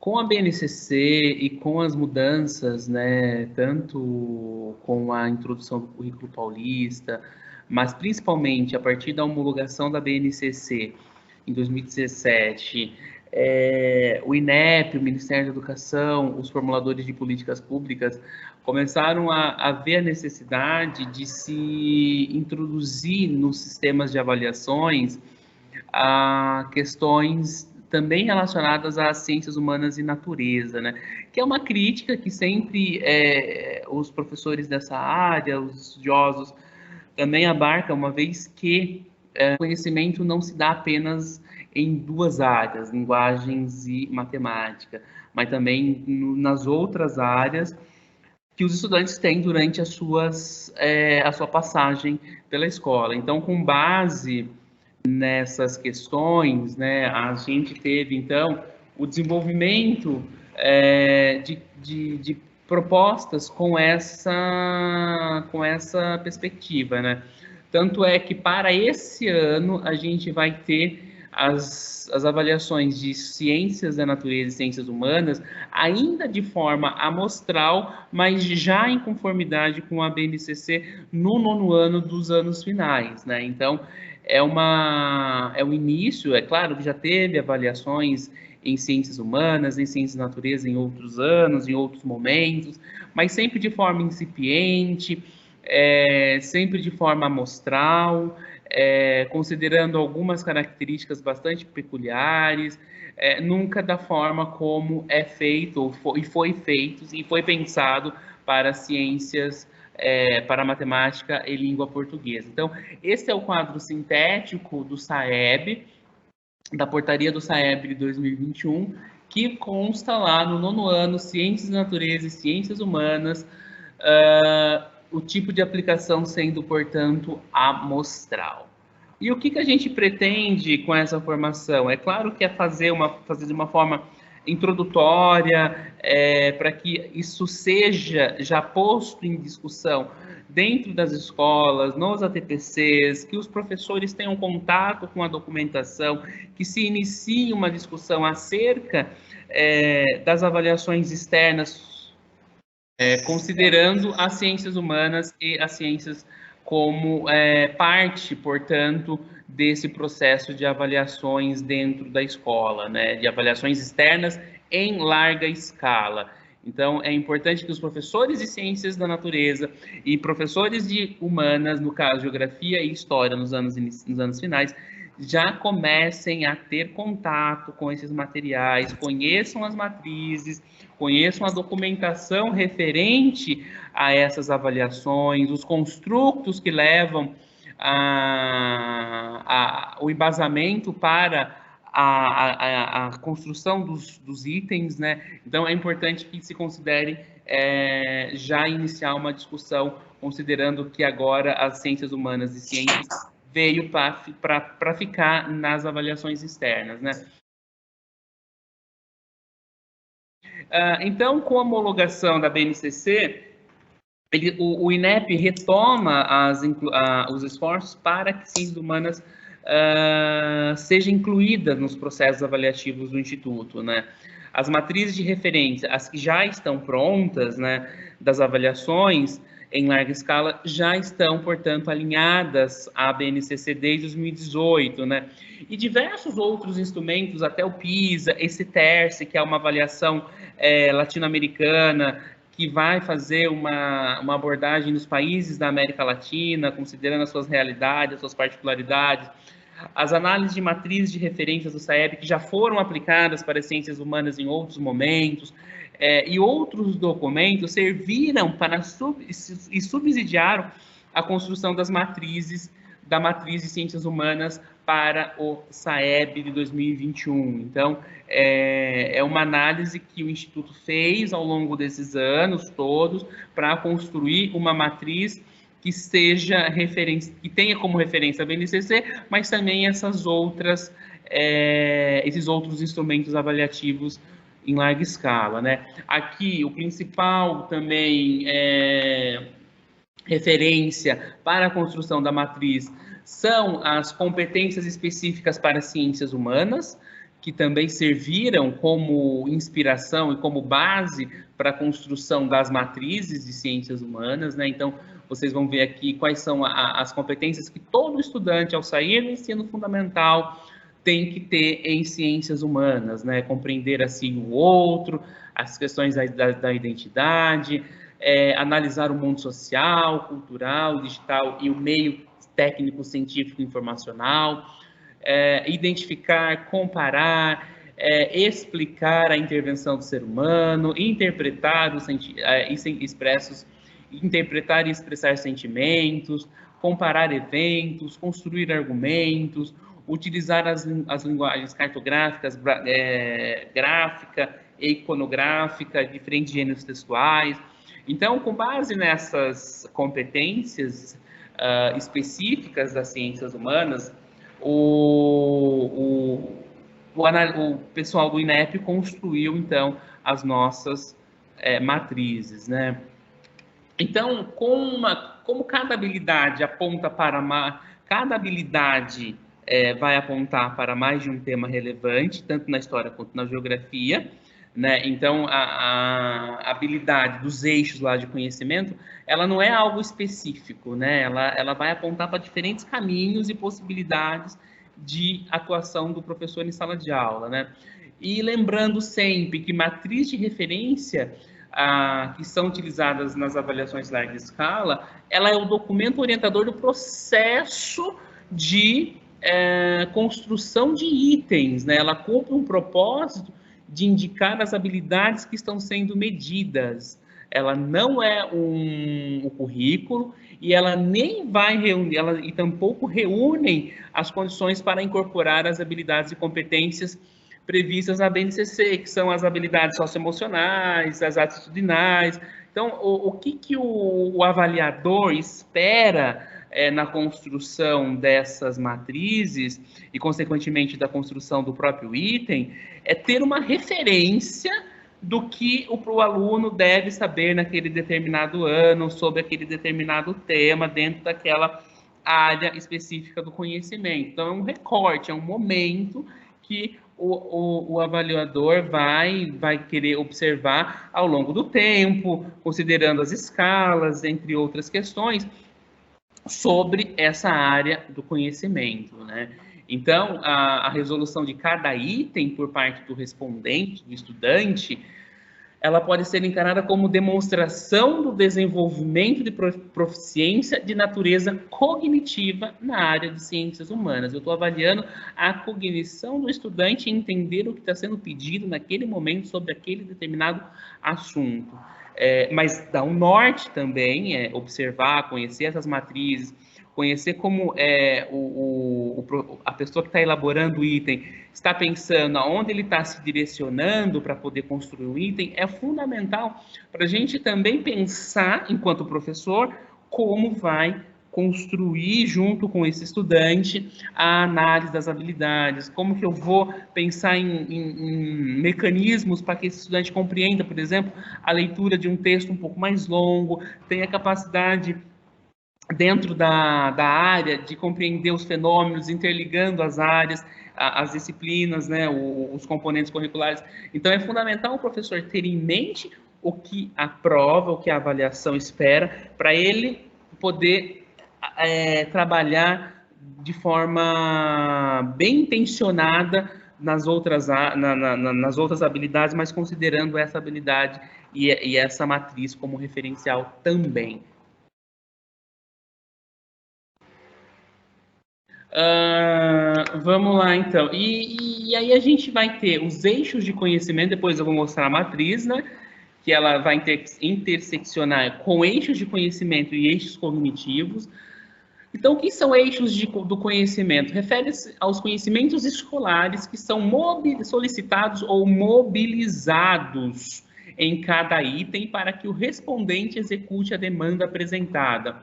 Com a BNCC e com as mudanças, né, tanto com a introdução do currículo paulista, mas principalmente a partir da homologação da BNCC em 2017, o INEP, o Ministério da Educação, os formuladores de políticas públicas começaram a ver a necessidade de se introduzir nos sistemas de avaliações a questões também relacionadas às ciências humanas e natureza, né? Que é uma crítica que sempre os professores dessa área, os estudiosos, também abarcam, uma vez que o conhecimento não se dá apenas em duas áreas, linguagens e matemática, mas também nas outras áreas que os estudantes têm durante a sua passagem pela escola. Então, com base nessas questões, né, a gente teve, então, o desenvolvimento de propostas com essa perspectiva, né? Tanto é que para esse ano a gente vai ter as avaliações de ciências da natureza e ciências humanas ainda de forma amostral, mas já em conformidade com a BNCC no nono ano dos anos finais, né? Então, é um início, é claro que já teve avaliações em ciências humanas, em ciências da natureza em outros anos, em outros momentos, mas sempre de forma incipiente, sempre de forma amostral, considerando algumas características bastante peculiares, nunca da forma como é feito, foi feito e foi pensado para ciências, para matemática e língua portuguesa. Então, esse é o quadro sintético do SAEB, da portaria do SAEB de 2021, que consta lá no nono ano, Ciências da Natureza e Ciências Humanas, o tipo de aplicação sendo, portanto, amostral. E o que a gente pretende com essa formação? É claro que é fazer de uma forma introdutória, para que isso seja já posto em discussão dentro das escolas, nos ATPCs, que os professores tenham contato com a documentação, que se inicie uma discussão acerca das avaliações externas, considerando as ciências humanas e as ciências como parte, portanto, desse processo de avaliações dentro da escola, né, de avaliações externas em larga escala. Então, é importante que os professores de ciências da natureza e professores de humanas, no caso, geografia e história, nos anos finais, já comecem a ter contato com esses materiais, conheçam as matrizes, conheçam a documentação referente a essas avaliações, os construtos que levam o embasamento para a construção dos itens, né? Então, é importante que se considere já iniciar uma discussão, considerando que agora as ciências humanas e ciências veio para ficar nas avaliações externas, né? Então, com a homologação da BNCC, o INEP retoma os esforços para que ciências humanas seja incluída nos processos avaliativos do Instituto, né? As matrizes de referência, as que já estão prontas, né, das avaliações em larga escala, já estão, portanto, alinhadas à BNCC desde 2018, né? E diversos outros instrumentos, até o PISA, esse TERCE, que é uma avaliação latino-americana, que vai fazer uma abordagem nos países da América Latina, considerando as suas realidades, as suas particularidades, as análises de matrizes de referências do SAEB, que já foram aplicadas para as ciências humanas em outros momentos, e outros documentos serviram para e subsidiaram a construção das matrizes, da matriz de ciências humanas para o SAEB de 2021. Então, é uma análise que o Instituto fez ao longo desses anos todos para construir uma matriz que seja referência, que tenha como referência a BNCC, mas também esses outros instrumentos avaliativos em larga escala, né? Aqui, o principal também referência para a construção da matriz são as competências específicas para ciências humanas, que também serviram como inspiração e como base para a construção das matrizes de ciências humanas, né? Então, vocês vão ver aqui quais são as competências que todo estudante, ao sair do ensino fundamental, tem que ter em ciências humanas, né? Compreender assim o outro, as questões da identidade, analisar o mundo social, cultural, digital e o meio técnico, científico, informacional, identificar, comparar, explicar a intervenção do ser humano, interpretar interpretar e expressar sentimentos, comparar eventos, construir argumentos, utilizar as linguagens cartográficas, gráfica e iconográfica, diferentes gêneros textuais. Então, com base nessas competências específicas das ciências humanas, o pessoal do INEP construiu, então, as nossas matrizes, né? Então, como cada habilidade aponta para cada habilidade vai apontar para mais de um tema relevante, tanto na história quanto na geografia, né? Então, a habilidade dos eixos lá de conhecimento, ela não é algo específico, né? Ela vai apontar para diferentes caminhos e possibilidades de atuação do professor em sala de aula, né? E lembrando sempre que matriz de referência que são utilizadas nas avaliações larga escala, ela é o documento orientador do processo de construção de itens, né? Ela cumpre um propósito de indicar as habilidades que estão sendo medidas. Ela não é o currículo e ela nem vai reunir, e tampouco reúnem as condições para incorporar as habilidades e competências previstas na BNCC, que são as habilidades socioemocionais, as atitudinais. Então, o que o avaliador espera na construção dessas matrizes e, consequentemente, da construção do próprio item, é ter uma referência do que o aluno deve saber naquele determinado ano, sobre aquele determinado tema, dentro daquela área específica do conhecimento. Então, é um recorte, é um momento que o avaliador vai querer observar ao longo do tempo, considerando as escalas, entre outras questões, sobre essa área do conhecimento, né? Então, a resolução de cada item por parte do respondente, do estudante, ela pode ser encarada como demonstração do desenvolvimento de proficiência de natureza cognitiva na área de ciências humanas. Eu estou avaliando a cognição do estudante em entender o que está sendo pedido naquele momento sobre aquele determinado assunto. Mas dá um norte também, observar, conhecer essas matrizes, conhecer como a pessoa que está elaborando o item está pensando, aonde ele está se direcionando para poder construir o item, é fundamental para a gente também pensar, enquanto professor, como vai construir junto com esse estudante a análise das habilidades, como que eu vou pensar em mecanismos para que esse estudante compreenda, por exemplo, a leitura de um texto um pouco mais longo, tenha capacidade dentro da área de compreender os fenômenos, interligando as áreas, as disciplinas, né, os componentes curriculares. Então, é fundamental o professor ter em mente o que a prova, o que a avaliação espera, para ele poder trabalhar de forma bem intencionada nas outras habilidades, mas considerando essa habilidade e essa matriz como referencial também. Vamos lá, então. E aí a gente vai ter os eixos de conhecimento, depois eu vou mostrar a matriz, né? Que ela vai interseccionar com eixos de conhecimento e eixos cognitivos. Então, o que são eixos do conhecimento? Refere-se aos conhecimentos escolares que são solicitados ou mobilizados em cada item para que o respondente execute a demanda apresentada.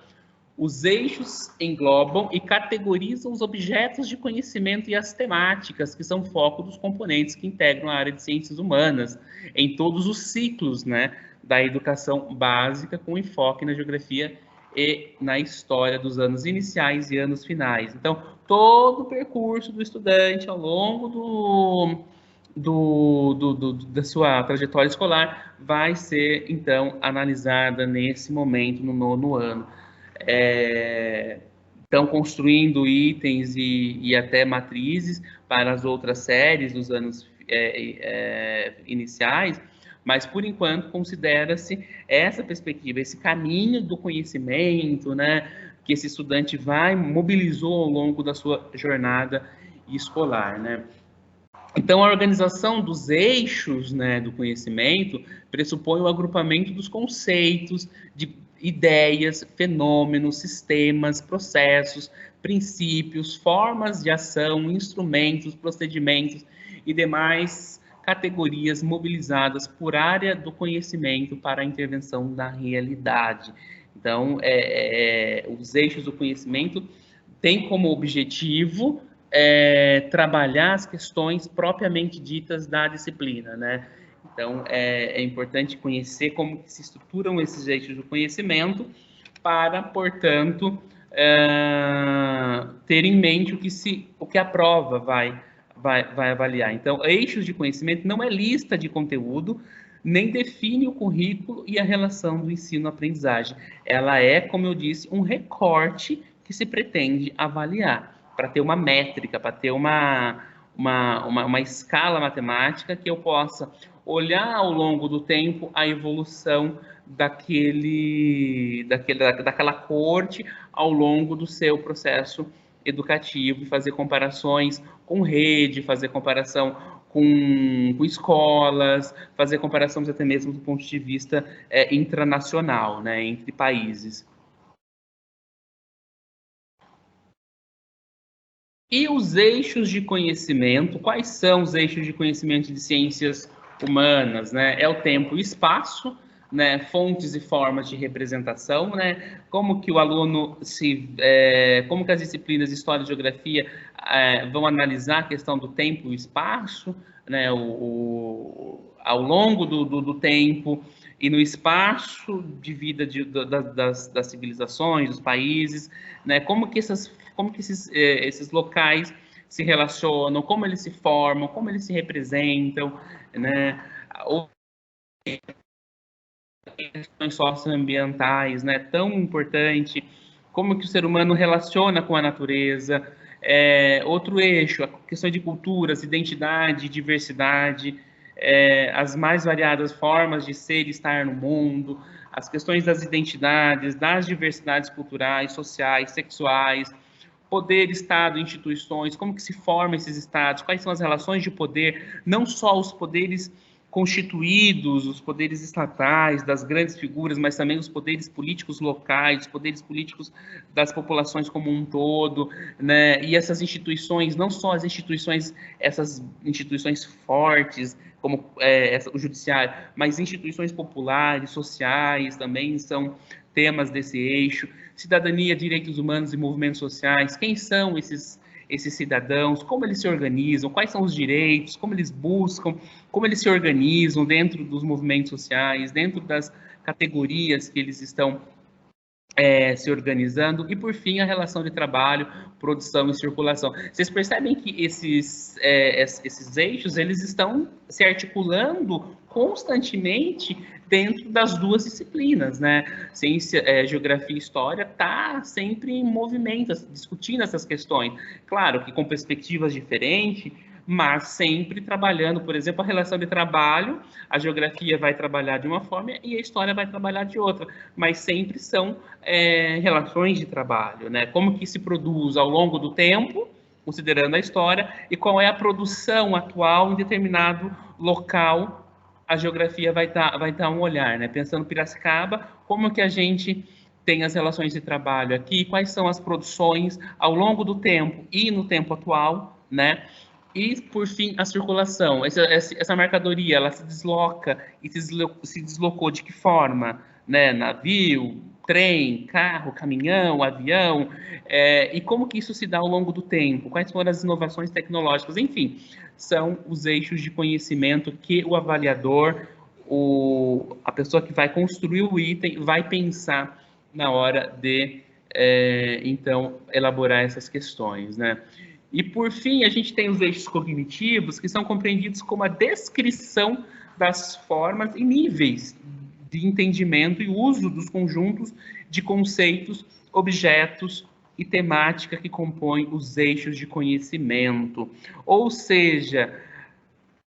Os eixos englobam e categorizam os objetos de conhecimento e as temáticas, que são foco dos componentes que integram a área de ciências humanas, em todos os ciclos, né, da educação básica, com enfoque na geografia e na história dos anos iniciais e anos finais. Então, todo o percurso do estudante ao longo da sua trajetória escolar vai ser, então, analisada nesse momento, no 9º ano. Então, construindo itens e até matrizes para as outras séries dos anos iniciais, mas, por enquanto, considera-se essa perspectiva, esse caminho do conhecimento, né, que esse estudante mobilizou ao longo da sua jornada escolar, né? Então, a organização dos eixos, né, do conhecimento pressupõe o agrupamento dos conceitos, de ideias, fenômenos, sistemas, processos, princípios, formas de ação, instrumentos, procedimentos e demais categorias mobilizadas por área do conhecimento para a intervenção da realidade. Então, os eixos do conhecimento têm como objetivo trabalhar as questões propriamente ditas da disciplina, né? Então, é importante conhecer como se estruturam esses eixos do conhecimento para, portanto, ter em mente o que a prova vai avaliar. Então, eixos de conhecimento não é lista de conteúdo, nem define o currículo e a relação do ensino-aprendizagem. Ela é, como eu disse, um recorte que se pretende avaliar, para ter uma métrica, para ter uma escala matemática que eu possa olhar ao longo do tempo a evolução daquela corte ao longo do seu processo educativo e fazer comparações com rede, fazer comparação com escolas, fazer comparações até mesmo do ponto de vista intranacional, né, entre países. E os eixos de conhecimento, quais são os eixos de conhecimento de ciências humanas, né? É o tempo e espaço, né? Fontes e formas de representação, né? Como que o aluno como que as disciplinas de História e Geografia vão analisar a questão do tempo e espaço, né? Ao longo do tempo e no espaço de vida das civilizações, dos países, né? Como que esses locais se relacionam, como eles se formam, como eles se representam, né? Ou questões socioambientais, né? Tão importante, como que o ser humano relaciona com a natureza. Outro eixo, a questão de culturas, identidade, diversidade, as mais variadas formas de ser e estar no mundo, as questões das identidades, das diversidades culturais, sociais, sexuais, poder, Estado, instituições, como que se formam esses Estados, quais são as relações de poder, não só os poderes constituídos, os poderes estatais, das grandes figuras, mas também os poderes políticos locais, os poderes políticos das populações como um todo, né? E essas instituições, não só essas instituições fortes, como o judiciário, mas instituições populares, sociais, também são temas desse eixo. Cidadania, direitos humanos e movimentos sociais, quem são esses cidadãos, como eles se organizam, quais são os direitos, como eles buscam, como eles se organizam dentro dos movimentos sociais, dentro das categorias que eles estão se organizando, e por fim a relação de trabalho, produção e circulação. Vocês percebem que esses eixos eles estão se articulando constantemente dentro das duas disciplinas, né? Ciência, geografia e história está sempre em movimento, discutindo essas questões. Claro que com perspectivas diferentes, mas sempre trabalhando, por exemplo, a relação de trabalho, a geografia vai trabalhar de uma forma e a história vai trabalhar de outra, mas sempre são relações de trabalho, né? Como que se produz ao longo do tempo, considerando a história, e qual é a produção atual em determinado local, a geografia vai dar um olhar, né? Pensando Piracicaba, como que a gente tem as relações de trabalho aqui, quais são as produções ao longo do tempo e no tempo atual, né? E, por fim, a circulação. Essa mercadoria, ela se desloca e se deslocou de que forma? Né? Navio, trem, carro, caminhão, avião, e como que isso se dá ao longo do tempo? Quais foram as inovações tecnológicas? Enfim, são os eixos de conhecimento que o avaliador, a pessoa que vai construir o item, vai pensar na hora de, então, elaborar essas questões, né? E, por fim, a gente tem os eixos cognitivos, que são compreendidos como a descrição das formas e níveis de entendimento e uso dos conjuntos de conceitos, objetos e temática que compõem os eixos de conhecimento. Ou seja,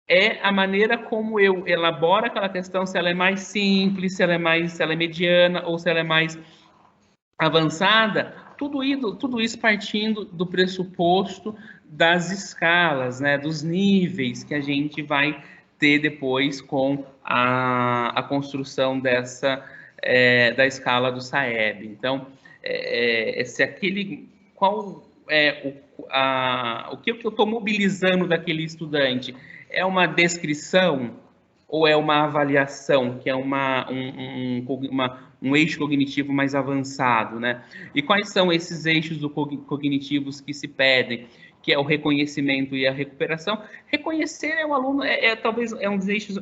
é a maneira como eu elaboro aquela questão, se ela é mais simples, se ela é mediana ou se ela é mais avançada, tudo isso partindo do pressuposto das escalas, né, dos níveis que a gente vai ter depois com a construção da escala do Saeb. Então, qual é o que eu estou mobilizando daquele estudante? É uma descrição ou é uma avaliação, que é um eixo cognitivo mais avançado, né? E quais são esses eixos cognitivos que se pedem? Que é o reconhecimento e a recuperação. Reconhecer é o aluno, talvez um dos eixos,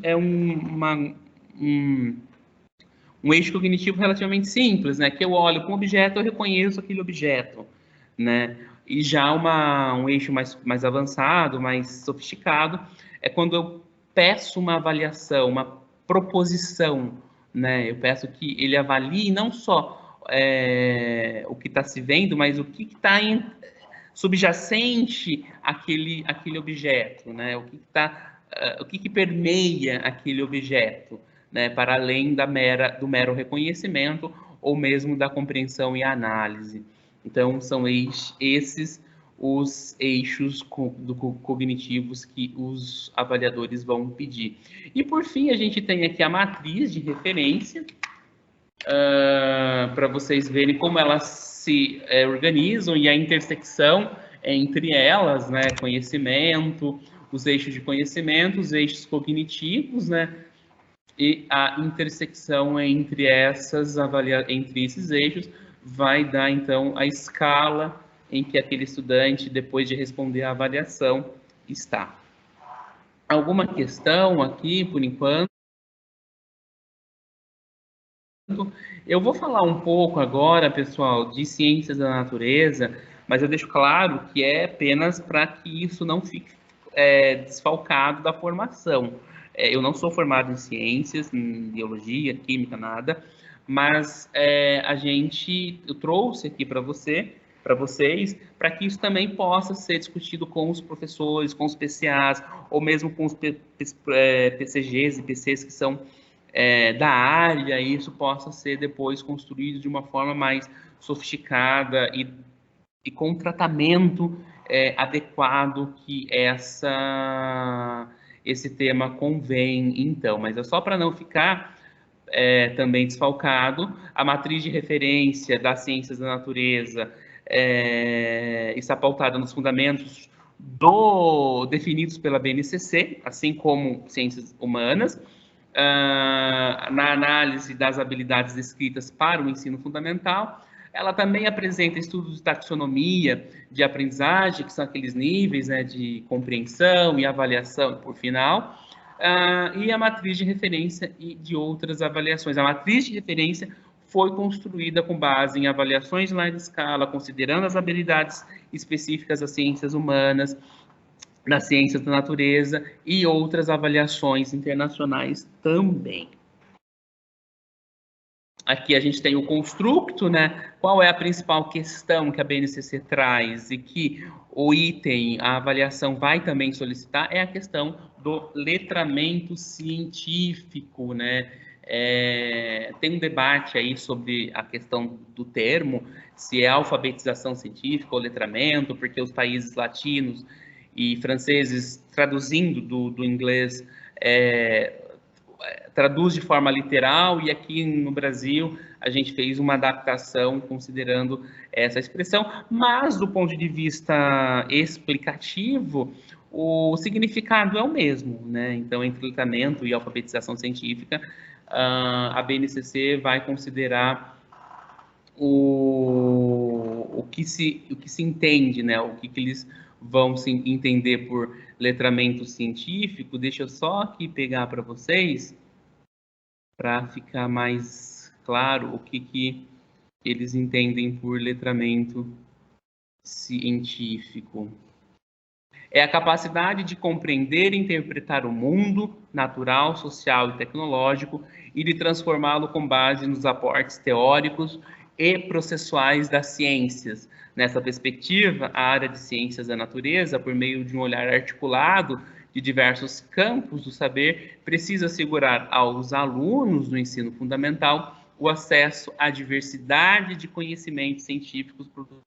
um eixo cognitivo relativamente simples, né? Que eu olho para um objeto, eu reconheço aquele objeto, né? E já um eixo mais avançado, mais sofisticado, é quando eu peço uma avaliação, uma proposição, né? Eu peço que ele avalie não só o que está se vendo, mas o que está subjacente àquele objeto, né? O que permeia aquele objeto, né? Para além do mero reconhecimento ou mesmo da compreensão e análise. Então, são esses os eixos cognitivos que os avaliadores vão pedir. E, por fim, a gente tem aqui a matriz de referência, para vocês verem como elas se organizam e a intersecção entre elas, né? Conhecimento, os eixos de conhecimento, os eixos cognitivos, né? E a intersecção entre esses eixos vai dar, então, a escala em que aquele estudante, depois de responder a avaliação, está. Alguma questão aqui, por enquanto? Eu vou falar um pouco agora, pessoal, de ciências da natureza, mas eu deixo claro que é apenas para que isso não fique desfalcado da formação. Eu não sou formado em ciências, em biologia, química, nada, mas eu trouxe aqui para vocês, para que isso também possa ser discutido com os professores, com os PCAs, ou mesmo com os PCGs e PCs que são da área, e isso possa ser depois construído de uma forma mais sofisticada e com um tratamento adequado que esse tema convém, então. Mas é só para não ficar também desfalcado, a matriz de referência das ciências da natureza está pautada nos fundamentos definidos pela BNCC, assim como ciências humanas, na análise das habilidades descritas para o ensino fundamental. Ela também apresenta estudos de taxonomia de aprendizagem, que são aqueles níveis, né, de compreensão e avaliação, por final, e a matriz de referência e de outras avaliações. A matriz de referência foi construída com base em avaliações de larga escala, considerando as habilidades específicas das ciências humanas, das ciências da natureza e outras avaliações internacionais também. Aqui a gente tem o construto, né? Qual é a principal questão que a BNCC traz e que o item, a avaliação vai também solicitar, é a questão do letramento científico, né? Tem um debate aí sobre a questão do termo, se é alfabetização científica ou letramento, porque os países latinos e franceses, traduzindo do inglês, traduz de forma literal, e aqui no Brasil a gente fez uma adaptação considerando essa expressão, mas do ponto de vista explicativo, o significado é o mesmo, né? Então, entre letramento e alfabetização científica, a BNCC vai considerar o que se entende, né? O que eles vão se entender por letramento científico. Deixa eu só aqui pegar para vocês, para ficar mais claro o que eles entendem por letramento científico? É a capacidade de compreender e interpretar o mundo natural, social e tecnológico e de transformá-lo com base nos aportes teóricos e processuais das ciências. Nessa perspectiva, a área de ciências da natureza, por meio de um olhar articulado de diversos campos do saber, precisa assegurar aos alunos do ensino fundamental o acesso à diversidade de conhecimentos científicos produzidos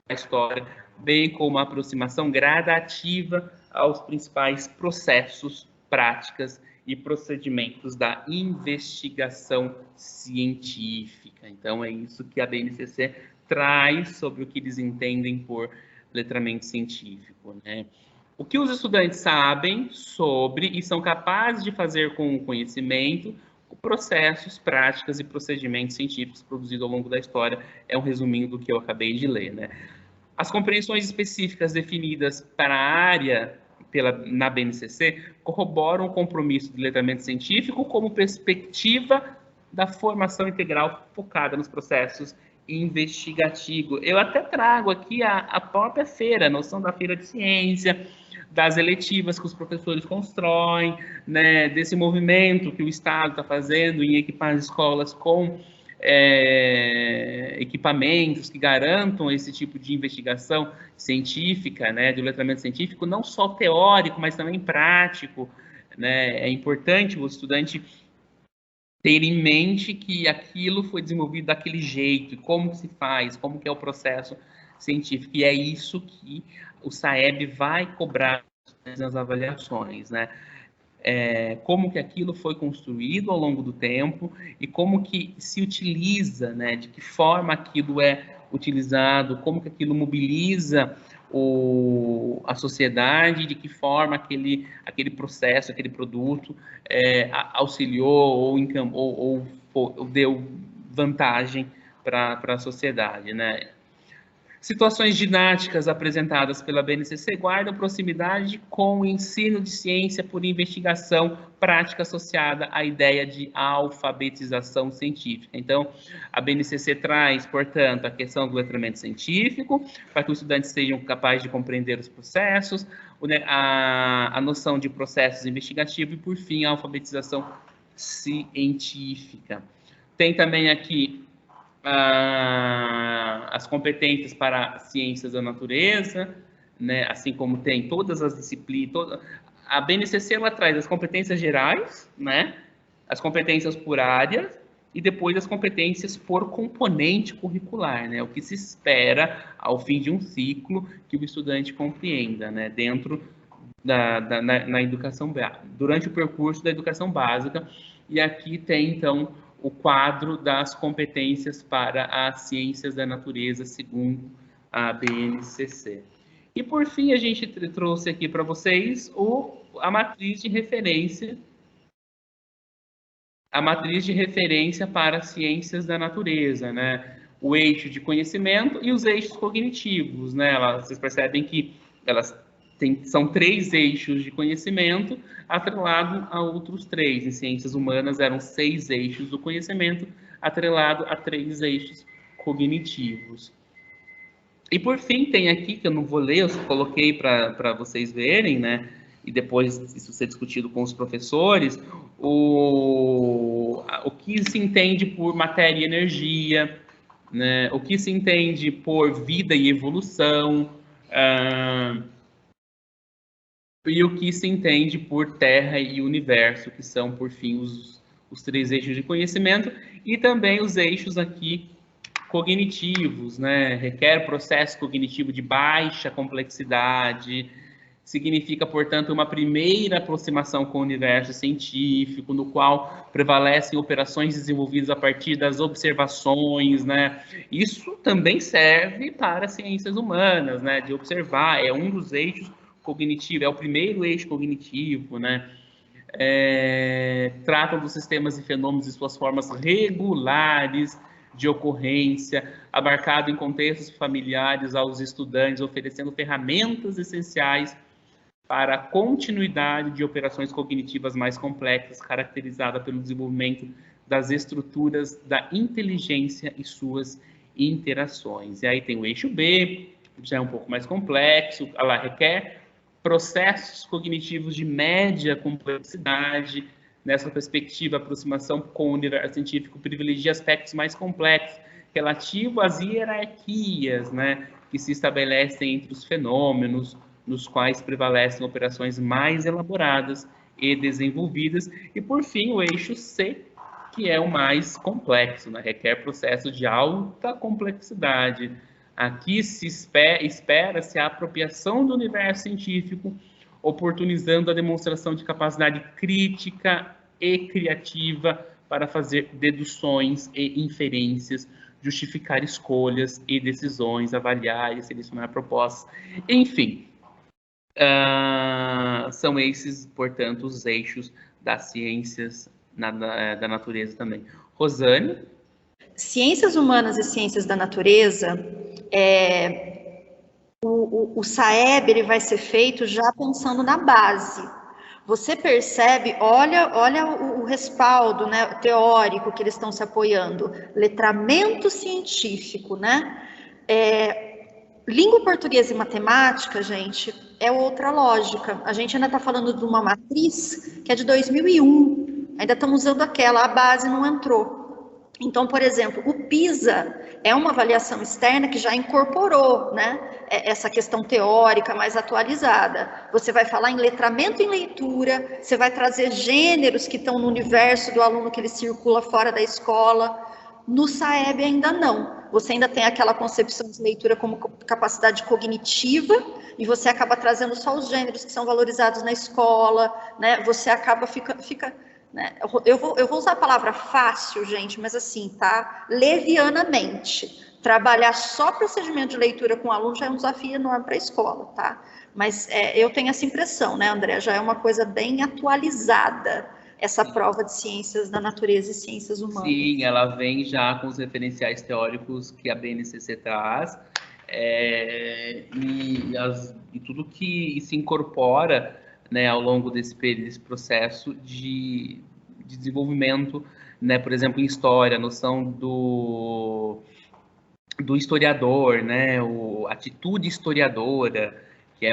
da história, bem como a aproximação gradativa aos principais processos, práticas e procedimentos da investigação científica. Então, é isso que a BNCC traz sobre o que eles entendem por letramento científico, né? O que os estudantes sabem sobre e são capazes de fazer com o conhecimento, processos, práticas e procedimentos científicos produzidos ao longo da história, é um resuminho do que eu acabei de ler, né? As compreensões específicas definidas para a área na BNCC corroboram o compromisso do letramento científico como perspectiva da formação integral focada nos processos investigativos. Eu até trago aqui a própria feira, a noção da feira de ciência, das eletivas que os professores constroem, né, desse movimento que o Estado está fazendo em equipar as escolas com equipamentos que garantam esse tipo de investigação científica, né, do letramento científico, não só teórico, mas também prático, né? É importante o estudante ter em mente que aquilo foi desenvolvido daquele jeito, como que se faz, como que é o processo científico, e é isso que o SAEB vai cobrar nas avaliações, né? Como que aquilo foi construído ao longo do tempo e como que se utiliza, né? De que forma aquilo é utilizado, como que aquilo mobiliza a sociedade, de que forma aquele processo, aquele produto auxiliou ou deu vantagem para a sociedade, né? Situações didáticas apresentadas pela BNCC guardam proximidade com o ensino de ciência por investigação prática associada à ideia de alfabetização científica. Então, a BNCC traz, portanto, a questão do letramento científico, para que os estudantes sejam capazes de compreender os processos, a noção de processos investigativos e, por fim, a alfabetização científica. Tem também aqui as competências para ciências da natureza, né? Assim como tem todas as disciplinas. A BNCC ela traz as competências gerais, né? As competências por área e depois as competências por componente curricular, né? O que se espera ao fim de um ciclo que o estudante compreenda, né? Dentro na educação, durante o percurso da educação básica. E aqui tem, então, o quadro das competências para as ciências da natureza, segundo a BNCC. E, por fim, a gente trouxe aqui para vocês a matriz de referência para as ciências da natureza, né? O eixo de conhecimento e os eixos cognitivos, né? Vocês percebem que são 3 eixos de conhecimento atrelado a outros 3. Em ciências humanas eram 6 eixos do conhecimento atrelado a 3 eixos cognitivos. E por fim tem aqui, que eu não vou ler, eu só coloquei para vocês verem, né? E depois isso ser discutido com os professores, o que se entende por matéria e energia, né? O que se entende por vida e evolução, e o que se entende por Terra e Universo, que são, por fim, os 3 eixos de conhecimento, e também os eixos aqui cognitivos, né? Requer processo cognitivo de baixa complexidade, significa, portanto, uma primeira aproximação com o universo científico, no qual prevalecem operações desenvolvidas a partir das observações, né? Isso também serve para ciências humanas, né? De observar, é um dos eixos cognitivos, é o primeiro eixo cognitivo, né? Tratam dos sistemas e fenômenos e suas formas regulares de ocorrência, abarcado em contextos familiares aos estudantes, oferecendo ferramentas essenciais para a continuidade de operações cognitivas mais complexas, caracterizada pelo desenvolvimento das estruturas da inteligência e suas interações. E aí tem o eixo B, já é um pouco mais complexo, ela requer processos cognitivos de média complexidade. Nessa perspectiva, a aproximação com o universo científico privilegia aspectos mais complexos, relativo às hierarquias, né, que se estabelecem entre os fenômenos, nos quais prevalecem operações mais elaboradas e desenvolvidas. E, por fim, o eixo C, que é o mais complexo, né, requer processos de alta complexidade. Aqui espera-se a apropriação do universo científico, oportunizando a demonstração de capacidade crítica e criativa para fazer deduções e inferências, justificar escolhas e decisões, avaliar e selecionar propostas. Enfim, são esses, portanto, os eixos das ciências da natureza também. Rosane? Ciências humanas e ciências da natureza, o SAEB ele vai ser feito já pensando na base. Você percebe, olha o respaldo, né, teórico que eles estão se apoiando, letramento científico, né? Língua portuguesa e matemática, gente, é outra lógica. A gente ainda está falando de uma matriz que é de 2001, ainda estamos usando aquela, a base não entrou. Então, por exemplo, o PISA é uma avaliação externa que já incorporou, né, essa questão teórica mais atualizada. Você vai falar em letramento e em leitura, você vai trazer gêneros que estão no universo do aluno que ele circula fora da escola. No SAEB ainda não. Você ainda tem aquela concepção de leitura como capacidade cognitiva e você acaba trazendo só os gêneros que são valorizados na escola, né? Você acaba fica né? Eu vou usar a palavra fácil, gente, mas assim, tá? Levianamente. Trabalhar só procedimento de leitura com aluno já é um desafio enorme para a escola, tá? Mas eu tenho essa impressão, né, André? Já é uma coisa bem atualizada, essa prova de ciências da natureza e ciências humanas. Sim, ela vem já com os referenciais teóricos que a BNCC traz, e tudo que se incorpora, né, ao longo desse processo de desenvolvimento, né, por exemplo, em história, a noção do historiador, né, a atitude historiadora, que é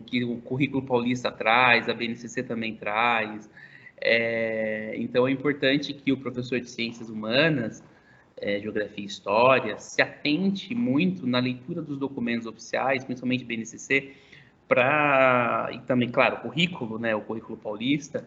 que o currículo paulista traz, a BNCC também traz. Então é importante que o professor de ciências humanas, geografia e história, se atente muito na leitura dos documentos oficiais, principalmente BNCC, e também, claro, o currículo, né, o currículo paulista,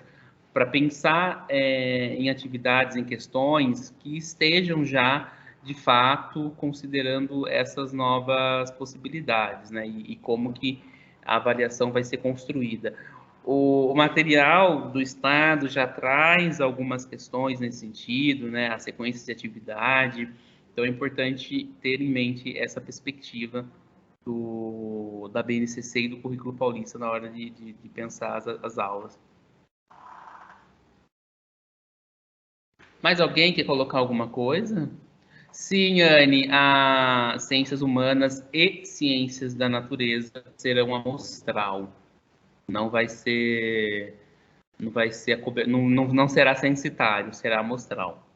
para pensar em atividades, em questões que estejam já, de fato, considerando essas novas possibilidades, né, e como que a avaliação vai ser construída. O material do Estado já traz algumas questões nesse sentido, né, a sequência de atividade, então é importante ter em mente essa perspectiva da BNCC e do currículo paulista na hora de pensar as aulas. Mais alguém quer colocar alguma coisa? Sim, Anne, as ciências humanas e ciências da natureza serão amostral. Não será censitário, será amostral.